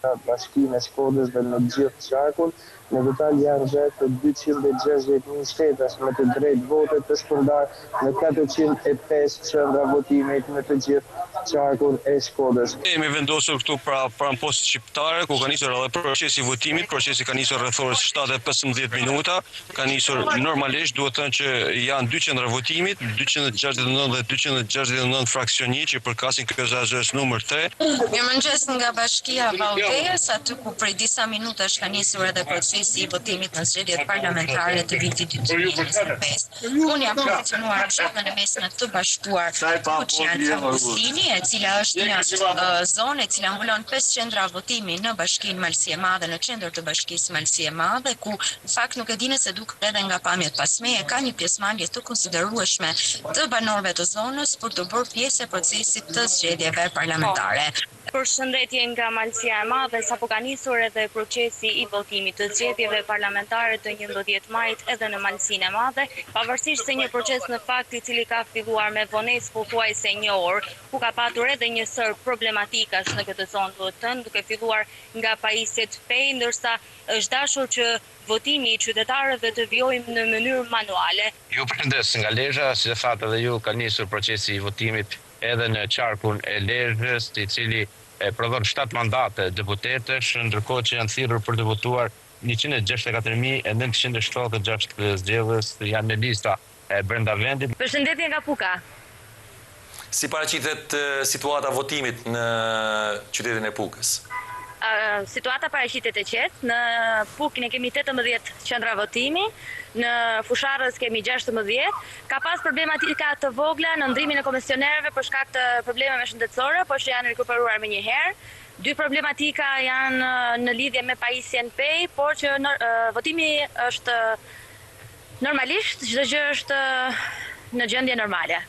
Bashkinë e Shkodrës dhe në gjithë qarkun. Në total janë rreth 260.000 shtetash me të drejtë vote të shpërndar në 405 qendra votimit në të gjithë qarkun e Shkodrës. Jemi vendosur këtu pranë postës shqiptare, ku ka nisur edhe procesi i votimit. Procesi ka nisur rreth orës 7:15 minuta. Ka nisur normalisht, duhet thënë që janë dy qendra votimit, 269 dhe 269 fraksioni që përkasin KZZ numër 3. Mirëmëngjes nga Bashkia Vallëvejës, aty ku prej disa minutash ka nisur edhe procesi i votimit në zgjedhjet parlamentare të vitit 2025. Unë jam pozicionuar në fshatra në mesin të bashkuar Kuqian Faustini, e cila është një zonë e cila mbulon 5 qendra votimi në Bashkinë Malësi e Madhe, në qendër të Bashkisë Malësi e Madhe, ku në fakt nuk e dini se duket edhe nga pamjet pasmeje ka një pjesëmarrje të konsiderueshme të banorëve të zonës për të bërë pjesë e procesit të zgjedhjeve parlamentare. Përshëndetje nga Malësia e Madhe, sapo ka nisur edhe procesi i votimit të zgjedhjeve parlamentare të 11 majit edhe në Malësinë e Madhe, pavarësisht se një proces në fakt i cili ka filluar me vonesë pothuajse një orë, ku ka patur edhe një sër problematikash në këtë zonë, duhet thënë, duke filluar nga pajisjet pej, ndërsa është dashur që votimi i qytetarëve të vijojmë në mënyrë manuale. Ju përshëndes nga Lezhë, si dhe thatë edhe ju ka nisur procesi i votimit edhe në qarkun e Lezhës, i cili prodhon 7 mandate deputetësh, ndërkohë që janë thirrur për të votuar 164.976 zgjedhës janë në lista brenda vendit. Përshëndetje nga Puka. Si paraqitet situata votimit në qytetin e Pukës? Situata paraqitet e qetë. Në Pukë ne kemi 18 qendra votimi, në Fusharrës kemi 16. Ka pas problematika të vogla në ndrimin e komisionerëve për shkak të problemeve shëndetësore, por që janë rikuperuar më një herë. 2 problematika janë në lidhje me pajisjen pej, por që votimi është normalisht, çdo gjë është në gjendje normale.